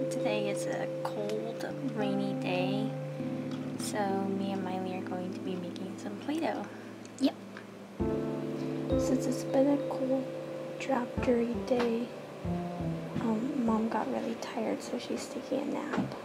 Today is a cold, rainy day, so me and Miley are going to be making some Play-Doh. Yep. Since it's been a cold, drop-dirty day, Mom got really tired, so she's taking a nap.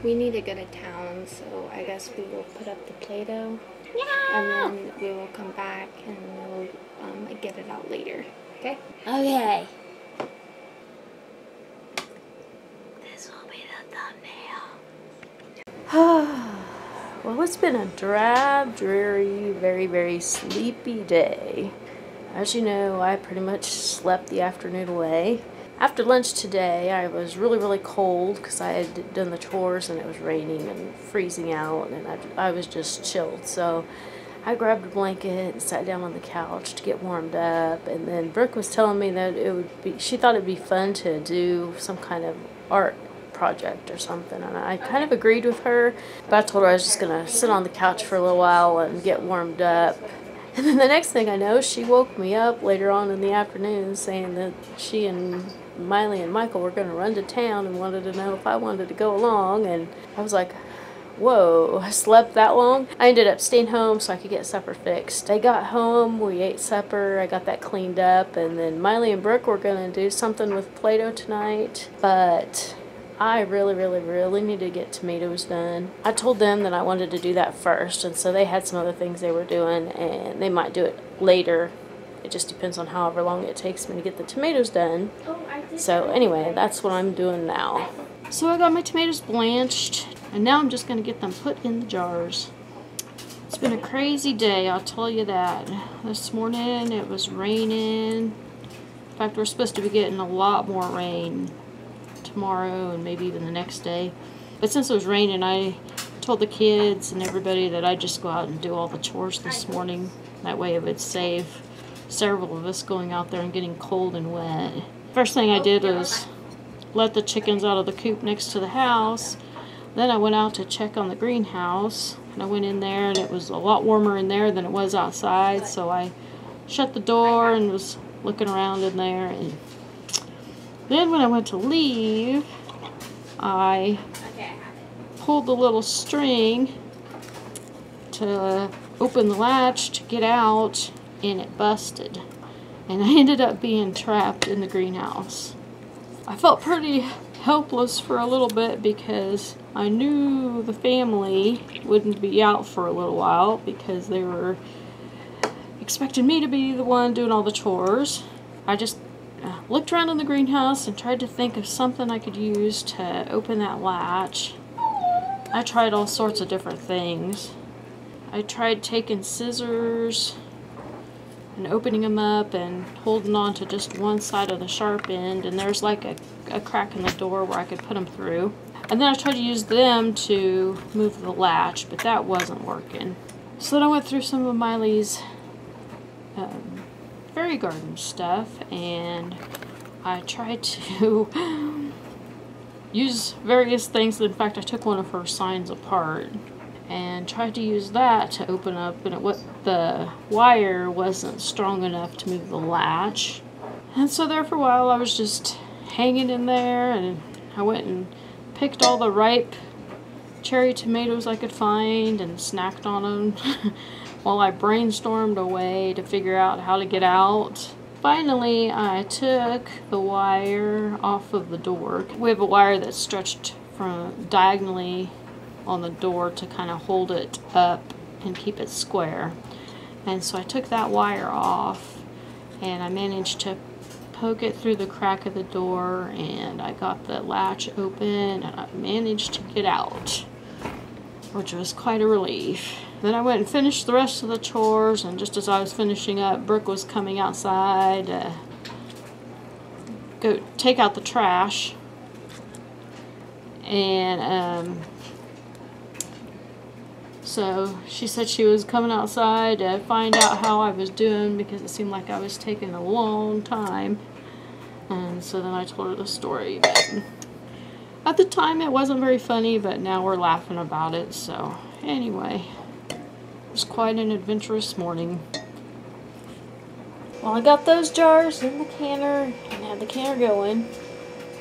We need to go to town, so I guess we will put up the Play-Doh. Yeah! And then we will come back and we'll get it out later. Okay? Okay. This will be the thumbnail. Well, it's been a drab, dreary, very, very sleepy day. As you know, I pretty much slept the afternoon away. After lunch today, I was really, really cold because I had done the chores and it was raining and freezing out, and I was just chilled. So I grabbed a blanket and sat down on the couch to get warmed up, and then Brooke was telling me that she thought it'd be fun to do some kind of art project or something, and I kind of agreed with her, but I told her I was just going to sit on the couch for a little while and get warmed up. And then the next thing I know, she woke me up later on in the afternoon saying that she and Miley and Michael were going to run to town and wanted to know if I wanted to go along, and I was like, whoa, I slept that long? I ended up staying home so I could get supper fixed. I got home, we ate supper, I got that cleaned up, and then Miley and Brooke were going to do something with Play-Doh tonight, but I really, really, really need to get tomatoes done. I told them that I wanted to do that first, and so they had some other things they were doing, and they might do it later. It just depends on however long it takes me to get the tomatoes done. So anyway, that's what I'm doing now. So I got my tomatoes blanched, and now I'm just going to get them put in the jars. It's been a crazy day, I'll tell you that. This morning it was raining. In fact, we're supposed to be getting a lot more rain tomorrow and maybe even the next day. But since it was raining, I told the kids and everybody that I'd just go out and do all the chores this morning. That way it would save several of us going out there and getting cold and wet. First thing I did was let the chickens out of the coop next to the house. Then I went out to check on the greenhouse, and I went in there and it was a lot warmer in there than it was outside, so I shut the door and was looking around in there. And then when I went to leave, I pulled the little string to open the latch to get out, and it busted, and I ended up being trapped in the greenhouse. I felt pretty helpless for a little bit because I knew the family wouldn't be out for a little while because they were expecting me to be the one doing all the chores. I just looked around in the greenhouse and tried to think of something I could use to open that latch. I tried all sorts of different things. I tried taking scissors and opening them up and holding on to just one side of the sharp end, and there's like a crack in the door where I could put them through. And then I tried to use them to move the latch, but that wasn't working. So then I went through some of Miley's fairy garden stuff, and I tried to use various things. In fact, I took one of her signs apart and tried to use that to open up, and the wire wasn't strong enough to move the latch. And so there for a while I was just hanging in there, and I went and picked all the ripe cherry tomatoes I could find and snacked on them while I brainstormed a way to figure out how to get out. Finally, I took the wire off of the door. We have a wire that's stretched from diagonally on the door to kind of hold it up and keep it square. And so I took that wire off, and I managed to poke it through the crack of the door, and I got the latch open, and I managed to get out, which was quite a relief. Then I went and finished the rest of the chores, and just as I was finishing up, Brooke was coming outside to go take out the trash. And so she said she was coming outside to find out how I was doing, because it seemed like I was taking a long time. And so then I told her the story. But at the time it wasn't very funny, but now we're laughing about it. So anyway, it was quite an adventurous morning. Well, I got those jars in the canner and had the canner going.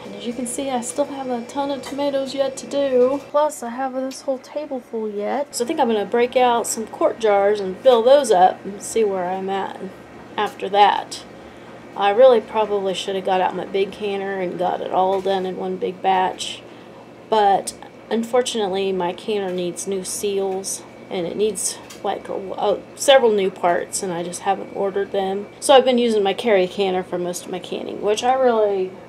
And as you can see, I still have a ton of tomatoes yet to do. Plus, I have this whole table full yet. So I think I'm going to break out some quart jars and fill those up and see where I'm at after that. I really probably should have got out my big canner and got it all done in one big batch. But unfortunately, my canner needs new seals, and it needs like several new parts, and I just haven't ordered them. So I've been using my carry canner for most of my canning, which I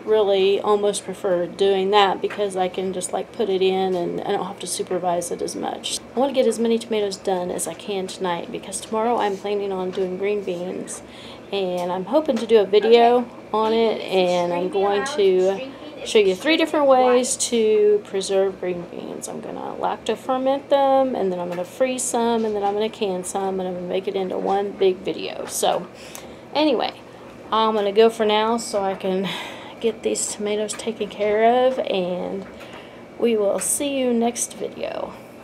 really almost prefer doing that, because I can just like put it in and I don't have to supervise it as much. I want to get as many tomatoes done as I can tonight, because tomorrow I'm planning on doing green beans, and I'm hoping to do a video on it, and I'm going to show you 3 different ways to preserve green beans. I'm going to lacto ferment them, and then I'm going to freeze some, and then I'm going to can some, and I'm going to make it into one big video. So anyway, I'm going to go for now so I can get these tomatoes taken care of, and we will see you next video.